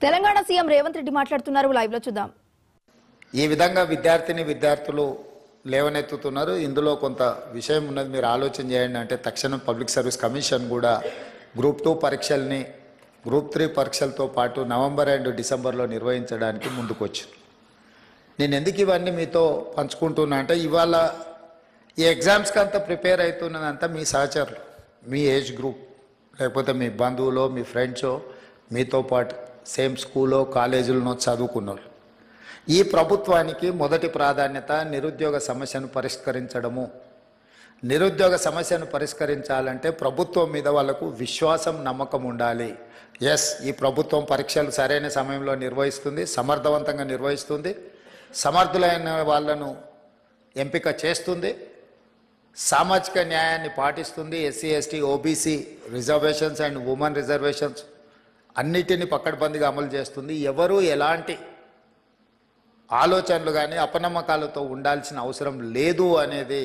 Telangana CM Revanth Reddy మాట్లాడుతున్నారు, live లో చూద్దాం. ఈ విధంగా విద్యార్థులు లేవనెత్తుతున్నారు. ఇందులో కొంత విషయం ఉన్నది, మీరు ఆలోచన చేయండి. అంటే తక్షణం పబ్లిక్ సర్వీస్ కమిషన్ కూడా గ్రూప్ 2 పరీక్షల్ని గ్రూప్ 3 పరీక్షలతో పాటు నవంబర్ అండ్ డిసెంబర్లో నిర్వహించడానికి ముందుకొచ్చింది. నేను ఎందుకు ఇవన్నీ మీతో పంచుకుంటున్నా అంటే, ఇవాళ ఈ ఎగ్జామ్స్కి అంతా ప్రిపేర్ అవుతున్నదంతా మీ సహచరులు, మీ ఏజ్ గ్రూప్, లేకపోతే మీ బంధువులో, మీ ఫ్రెండ్సో, మీతో పాటు సేమ్ స్కూలో కాలేజీలో చదువుకున్నారు. ఈ ప్రభుత్వానికి మొదటి ప్రాధాన్యత నిరుద్యోగ సమస్యను పరిష్కరించడము. నిరుద్యోగ సమస్యను పరిష్కరించాలంటే ప్రభుత్వం మీద వాళ్ళకు విశ్వాసం, నమ్మకం ఉండాలి. ఎస్, ఈ ప్రభుత్వం పరీక్షలు సరైన సమయంలో నిర్వహిస్తుంది, సమర్థవంతంగా నిర్వహిస్తుంది, సమర్థులైన వాళ్ళను ఎంపిక చేస్తుంది, సామాజిక న్యాయాన్ని పాటిస్తుంది, SC ST OBC reservations and women reservations అన్నిటినీ పకడ్బందీగా అమలు చేస్తుంది. ఎవరు ఎలాంటి ఆలోచనలు కానీ అపనమ్మకాలతో ఉండాల్సిన అవసరం లేదు అనేది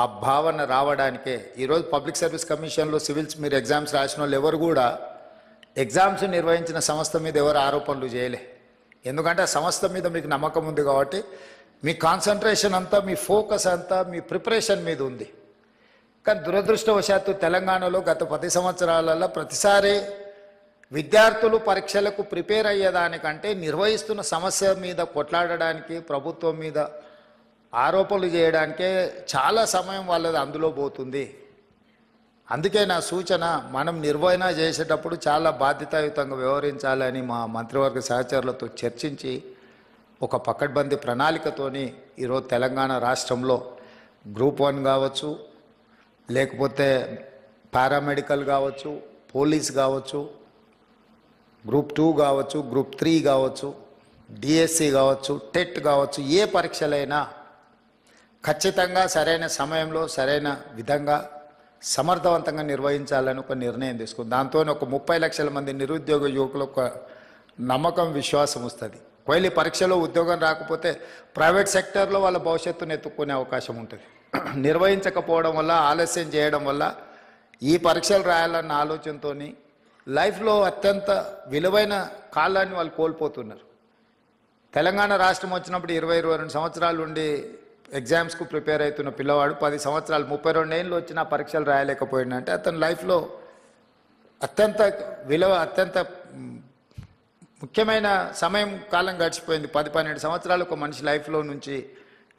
ఆ భావన రావడానికే ఈరోజు పబ్లిక్ సర్వీస్ కమిషన్లో సివిల్స్ మీరు ఎగ్జామ్స్ రాసిన వాళ్ళు ఎవరు కూడా ఎగ్జామ్స్ నిర్వహించిన సంస్థ మీద ఎవరు ఆరోపణలు చేయలే. ఎందుకంటే ఆ సంస్థ మీద మీకు నమ్మకం ఉంది కాబట్టి మీ కాన్సన్ట్రేషన్ అంతా, మీ ఫోకస్ అంతా మీ ప్రిపరేషన్ మీద ఉంది. కానీ దురదృష్టవశాత్తు తెలంగాణలో గత 10 సంవత్సరాలలో ప్రతిసారి విద్యార్థులు పరీక్షలకు ప్రిపేర్ అయ్యేదానికంటే నిర్వహిస్తున్న సమస్య మీద కొట్లాడడానికి, ప్రభుత్వం మీద ఆరోపణలు చేయడానికే చాలా సమయం వాళ్ళది అందులో పోతుంది. అందుకే నా సూచన, మనం నిర్వహణ చేసేటప్పుడు చాలా బాధ్యతాయుతంగా వ్యవహరించాలని మా మంత్రివర్గ సహచరులతో చర్చించి ఒక పకడ్బందీ ప్రణాళికతోని ఈరోజు తెలంగాణ రాష్ట్రంలో గ్రూప్ 1 కావచ్చు, లేకపోతే పారామెడికల్ కావచ్చు, పోలీస్ కావచ్చు, గ్రూప్ 2 కావచ్చు, గ్రూప్ 3 కావచ్చు, డిఎస్సి కావచ్చు, టెట్ కావచ్చు, ఏ పరీక్షలైనా ఖచ్చితంగా సరైన సమయంలో సరైన విధంగా సమర్థవంతంగా నిర్వహించాలని ఒక నిర్ణయం తీసుకుంది. దాంతో ఒక 30 లక్షల మంది నిరుద్యోగ యువకులకు ఒక నమ్మకం, విశ్వాసం వస్తుంది. ఒకవేళ ఈ పరీక్షలో ఉద్యోగం రాకపోతే ప్రైవేట్ సెక్టర్లో వాళ్ళ భవిష్యత్తును ఎత్తుక్కునే అవకాశం ఉంటుంది. నిర్వహించకపోవడం వల్ల, ఆలస్యం చేయడం వల్ల ఈ పరీక్షలు రాయాలన్న ఆలోచనతో లైఫ్లో అత్యంత విలువైన కాలాన్ని వాళ్ళు కోల్పోతున్నారు. తెలంగాణ రాష్ట్రం వచ్చినప్పుడు 20-22 సంవత్సరాలు ఉండి ఎగ్జామ్స్కు ప్రిపేర్ అవుతున్న పిల్లవాడు 10 సంవత్సరాలు 32 ఏళ్ళు వచ్చినా పరీక్షలు రాయలేకపోయిందంటే అతని లైఫ్లో అత్యంత అత్యంత ముఖ్యమైన సమయం, కాలం గడిచిపోయింది. 10-12 సంవత్సరాలు ఒక మనిషి లైఫ్లో నుంచి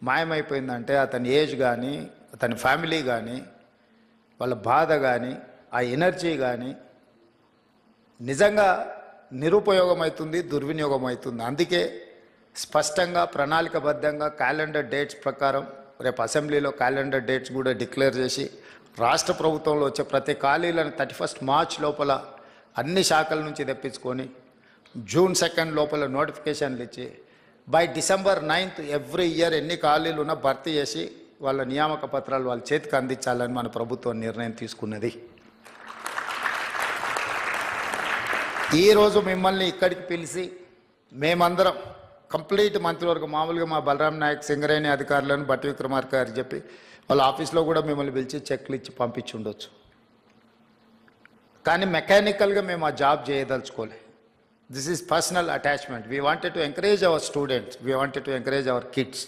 మాయమైపోయిందంటే అతని ఏజ్ కానీ, అతని ఫ్యామిలీ కానీ, వాళ్ళ బాధ కానీ, ఆ ఎనర్జీ కానీ నిజంగా నిరుపయోగం అవుతుంది, దుర్వినియోగం అవుతుంది. అందుకే స్పష్టంగా ప్రణాళికబద్ధంగా క్యాలెండర్ డేట్స్ ప్రకారం రేపు అసెంబ్లీలో క్యాలెండర్ డేట్స్ కూడా డిక్లేర్ చేసి రాష్ట్ర ప్రభుత్వంలో వచ్చే ప్రతి ఖాళీలను 31 మార్చ్ లోపల అన్ని శాఖల నుంచి తెప్పించుకొని జూన్ 2 లోపల నోటిఫికేషన్లు ఇచ్చి బై డిసెంబర్ 9 ఎవ్రీ ఇయర్ ఎన్ని ఖాళీలు ఉన్నా భర్తీ చేసి వాళ్ళ నియామక పత్రాలు వాళ్ళ చేతికి అందించాలని మన ప్రభుత్వం నిర్ణయం తీసుకున్నది. ఈరోజు మిమ్మల్ని ఇక్కడికి పిలిచి మేమందరం కంప్లీట్ మంత్రివర్గం, మామూలుగా మా బలరాం నాయక్, సింగరేణి అధికారులను, బట్టి విక్రమార్క గారు చెప్పి వాళ్ళ ఆఫీస్లో కూడా మిమ్మల్ని పిలిచి చెక్లు ఇచ్చి పంపించి ఉండొచ్చు. కానీ మెకానికల్గా మేము ఆ జాబ్ చేయదలుచుకోలే. This is personal attachment. We wanted to encourage our students, we wanted to encourage our kids.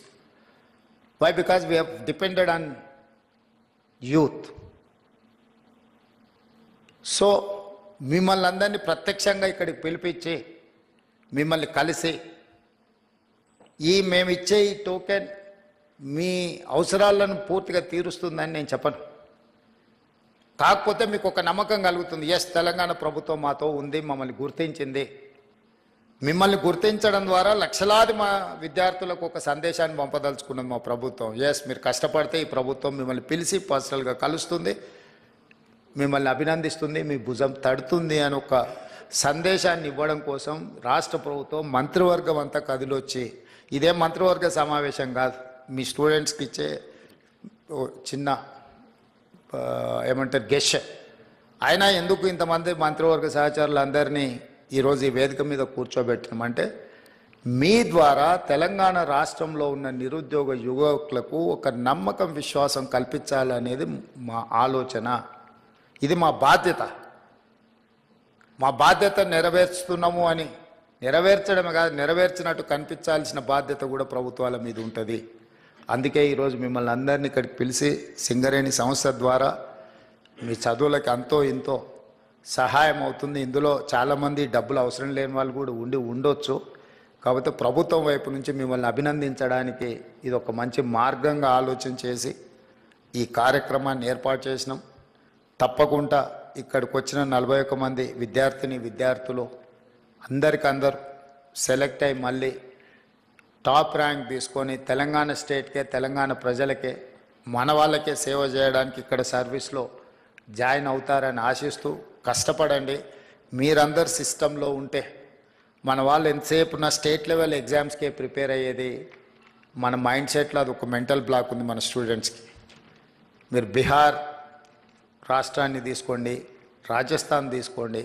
Why? Because we have depended on youth. So మిమ్మల్ని అందరినీ ప్రత్యక్షంగా ఇక్కడికి పిలిపించి మిమ్మల్ని కలిసి మేమిచ్చే ఈ టోకెన్ మీ అవసరాలను పూర్తిగా తీరుస్తుందని నేను చెప్పను. కాకపోతే మీకు ఒక నమ్మకం కలుగుతుంది, ఎస్ తెలంగాణ ప్రభుత్వం మాతో ఉంది, మమ్మల్ని గుర్తించింది. మిమ్మల్ని గుర్తించడం ద్వారా లక్షలాది మా విద్యార్థులకు ఒక సందేశాన్ని పంపదలుచుకున్నది మా ప్రభుత్వం. ఎస్, మీరు కష్టపడితే ఈ ప్రభుత్వం మిమ్మల్ని పిలిచి పర్సనల్గా కలుస్తుంది, మిమ్మల్ని అభినందిస్తుంది, మీ భుజం తడుతుంది అని ఒక సందేశాన్ని ఇవ్వడం కోసం రాష్ట్ర ప్రభుత్వం మంత్రివర్గం అంతా కదిలొచ్చి, ఇదే మంత్రివర్గ సమావేశం కాదు, మీ స్టూడెంట్స్కి ఇచ్చే చిన్న ఏమంటారు గెష్. అయినా ఎందుకు ఇంతమంది మంత్రివర్గ సహచరులందరినీ ఈరోజు ఈ వేదిక మీద కూర్చోబెట్టినామంటే, మీ ద్వారా తెలంగాణ రాష్ట్రంలో ఉన్న నిరుద్యోగ యువకులకు ఒక నమ్మకం, విశ్వాసం కల్పించాలనేది మా ఆలోచన. ఇది మా బాధ్యత. మా బాధ్యత నెరవేర్చుతున్నాము అని నెరవేర్చడమే కాదు, నెరవేర్చినట్టు కనిపించాల్సిన బాధ్యత కూడా ప్రభుత్వాల మీద ఉంటుంది. అందుకే ఈరోజు మిమ్మల్ని అందరినీ ఇక్కడికి పిలిచి సింగరేణి సంస్థ ద్వారా మీ చదువులకి అంతో ఇంతో సహాయం అవుతుంది. ఇందులో చాలామంది డబ్బులు అవసరం లేని వాళ్ళు కూడా ఉండొచ్చు. కాకపోతే ప్రభుత్వం వైపు నుంచి మిమ్మల్ని అభినందించడానికి ఇది ఒక మంచి మార్గంగా ఆలోచన చేసి ఈ కార్యక్రమాన్ని ఏర్పాటు చేసినాం. తప్పకుండా ఇక్కడికి వచ్చిన 41 మంది విద్యార్థులు అందరికందరూ సెలెక్ట్ అయ్యి మళ్ళీ టాప్ ర్యాంక్ తీసుకొని తెలంగాణ స్టేట్కే, తెలంగాణ ప్రజలకే, మన వాళ్ళకే సేవ చేయడానికి ఇక్కడ సర్వీస్లో జాయిన్ అవుతారని ఆశిస్తూ కష్టపడండి. మీరందరు సిస్టంలో ఉంటే మన వాళ్ళు ఎంతసేపు నా స్టేట్ లెవెల్ ఎగ్జామ్స్కే ప్రిపేర్ అయ్యేది. మన మైండ్ సెట్లో అది ఒక మెంటల్ బ్లాక్ ఉంది మన స్టూడెంట్స్కి. మీరు బీహార్ రాష్ట్రాన్ని తీసుకోండి, రాజస్థాన్ తీసుకోండి,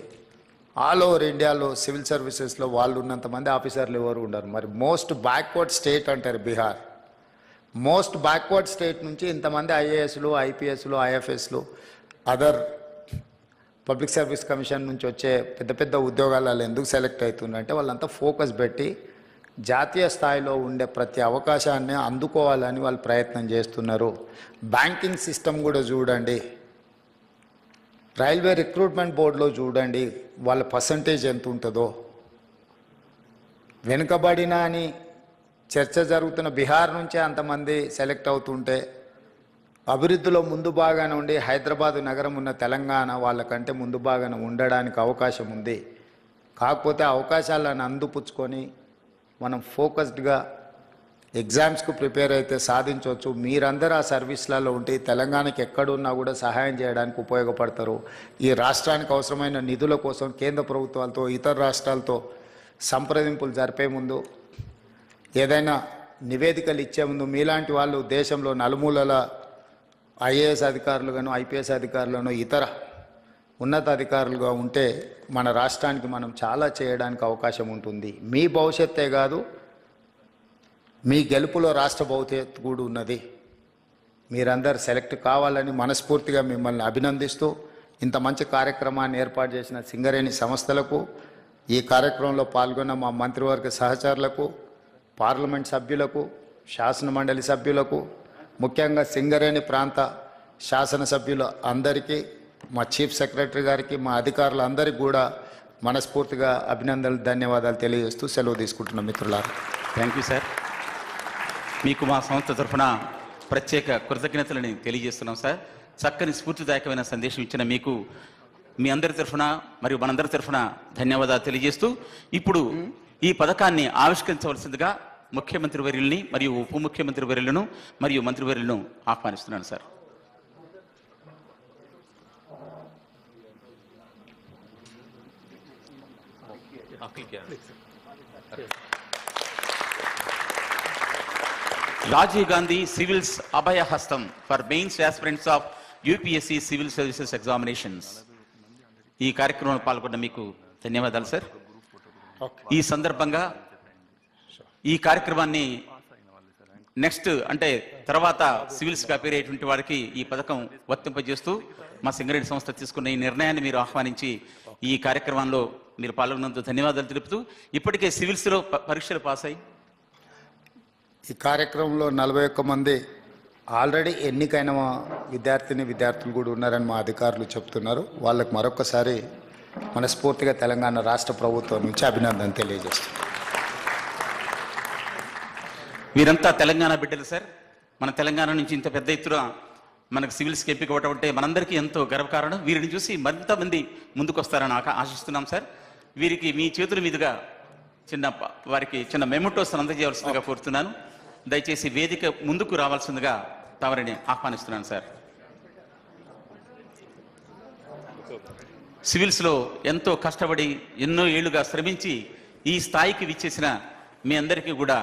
ఆల్ ఓవర్ ఇండియాలో సివిల్ సర్వీసెస్లో వాళ్ళు ఉన్నంతమంది ఆఫీసర్లు ఎవరు ఉండరు. మరి మోస్ట్ బ్యాక్వర్డ్ స్టేట్ అంటారు బీహార్. మోస్ట్ బ్యాక్వర్డ్ స్టేట్ నుంచి ఇంతమంది ఐఏఎస్లు, ఐపీఎస్లు, ఐఎఫ్ఎస్లు, అదర్ పబ్లిక్ సర్వీస్ కమిషన్ నుంచి వచ్చే పెద్ద పెద్ద ఉద్యోగాలలో ఎందుకు సెలెక్ట్ అవుతున్నారంటే వాళ్ళంతా ఫోకస్ పెట్టి జాతీయ స్థాయిలో ఉండే ప్రతి అవకాశాన్ని అందుకోవాలని వాళ్ళు ప్రయత్నం చేస్తున్నారు. బ్యాంకింగ్ సిస్టమ్ కూడా చూడండి, రైల్వే రిక్రూట్మెంట్ బోర్డులో చూడండి వాళ్ళ పర్సంటేజ్ ఎంత ఉంటుందో. వెనుకబడిన అని చర్చ జరుగుతున్న బీహార్ నుంచే అంతమంది సెలెక్ట్ అవుతుంటే అభివృద్ధిలో ముందు భాగాన ఉండి హైదరాబాదు నగరం ఉన్న తెలంగాణ వాళ్ళకంటే ముందు భాగాన ఉండడానికి అవకాశం ఉంది. కాకపోతే అవకాశాలను అందిపుచ్చుకొని మనం ఫోకస్డ్గా ఎగ్జామ్స్కు ప్రిపేర్ అయితే సాధించవచ్చు. మీరందరూ ఆ సర్వీస్లలో ఉంటే తెలంగాణకి ఎక్కడున్నా కూడా సహాయం చేయడానికి ఉపయోగపడతారు. ఈ రాష్ట్రానికి అవసరమైన నిధుల కోసం కేంద్ర ప్రభుత్వాలతో, ఇతర రాష్ట్రాలతో సంప్రదింపులు జరిపే ముందు, ఏదైనా నివేదికలు ఇచ్చే ముందు మీలాంటి వాళ్ళు దేశంలో నలుమూలల ఐఏఎస్ అధికారులుగాను, ఐపీఎస్ అధికారులను, ఇతర ఉన్నత అధికారులుగా ఉంటే మన రాష్ట్రానికి మనం చాలా చేయడానికి అవకాశం ఉంటుంది. మీ భవిష్యత్తే కాదు, మీ గెలుపులో రాష్ట్ర భవిష్యత్తు కూడా ఉన్నది. మీరందరూ సెలెక్ట్ కావాలని మనస్ఫూర్తిగా మిమ్మల్ని అభినందిస్తూ ఇంత మంచి కార్యక్రమాన్ని ఏర్పాటు చేసిన సింగరేణి సంస్థలకు, ఈ కార్యక్రమంలో పాల్గొన్న మా మంత్రివర్గ సహచరులకు, పార్లమెంట్ సభ్యులకు, శాసన మండలి సభ్యులకు, ముఖ్యంగా సింగరేణి ప్రాంత శాసనసభ్యులు అందరికీ, మా చీఫ్ సెక్రటరీ గారికి, మా అధికారులందరికీ కూడా మనస్ఫూర్తిగా అభినందనలు, ధన్యవాదాలు తెలియజేస్తూ సెలవు తీసుకుంటున్నాం మిత్రులారా. Thank you sir. మీకు మా సంస్థ తరఫున ప్రత్యేక కృతజ్ఞతలని తెలియజేస్తున్నాం సార్. చక్కని స్ఫూర్తిదాయకమైన సందేశం ఇచ్చిన మీకు మీ అందరి తరఫున మరియు మనందరి తరఫున ధన్యవాదాలు తెలియజేస్తూ ఇప్పుడు ఈ పథకాన్ని ఆవిష్కరించవలసిందిగా ముఖ్యమంత్రి వర్యుల్ని మరియు ఉప ముఖ్యమంత్రి వర్యులను మరియు మంత్రివర్యులను ఆహ్వానిస్తున్నాను సార్. రాజీవ్ గాంధీ సివిల్స్ అభయ హస్తం for mains aspirants of UPSC civil services examinations. ఈ కార్యక్రమంలో పాల్గొన్న మీకు ధన్యవాదాలు సార్. ఈ సందర్భంగా ఈ కార్యక్రమాన్ని నెక్స్ట్ అంటే తర్వాత సివిల్స్గా అపేర్ అయ్యేటువంటి వారికి ఈ పథకం వర్తింపజేస్తూ మా సింగరేణి సంస్థ తీసుకున్న ఈ నిర్ణయాన్ని మీరు ఆహ్వానించి ఈ కార్యక్రమంలో మీరు పాల్గొన్నందుకు ధన్యవాదాలు తెలుపుతూ, ఇప్పటికే సివిల్స్లో పరీక్షలు పాస్ అయ్యి ఈ కార్యక్రమంలో 41 మంది ఆల్రెడీ ఎన్నికైన విద్యార్థులు కూడా ఉన్నారని మా అధికారులు చెప్తున్నారు. వాళ్ళకు మరొకసారి మనస్ఫూర్తిగా తెలంగాణ రాష్ట్ర ప్రభుత్వం నుంచి అభినందన తెలియజేస్తున్నారు. వీరంతా తెలంగాణ బిడ్డలు సార్. మన తెలంగాణ నుంచి ఇంత పెద్ద ఎత్తున మనకు సివిల్స్కి ఎంపిక అవ్వటం అంటే మనందరికీ ఎంతో గర్వకారణం. వీరిని చూసి మరింత మంది ముందుకు వస్తారని ఆశిస్తున్నాం సార్. వీరికి మీ చేతుల మీదుగా వారికి చిన్న మెమోటోస్ అందజేయవలసిందిగా కోరుతున్నాను. దయచేసి వేదిక ముందుకు రావాల్సిందిగా తమరిని ఆహ్వానిస్తున్నాను సార్. సివిల్స్లో ఎంతో కష్టపడి ఎన్నో ఏళ్లుగా శ్రమించి ఈ స్థాయికి విచ్చేసిన మీ అందరికీ కూడా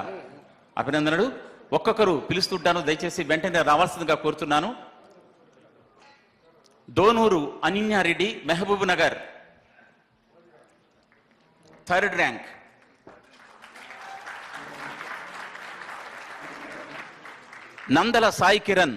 అభినందనలు. ఒక్కొక్కరు పిలుస్తుంటాను, దయచేసి వెంటనే రావాల్సిందిగా కోరుతున్నాను. Donuru Ananya Reddy, Mahabub Nagar 3rd rank. నందల సాయి కిరణ్,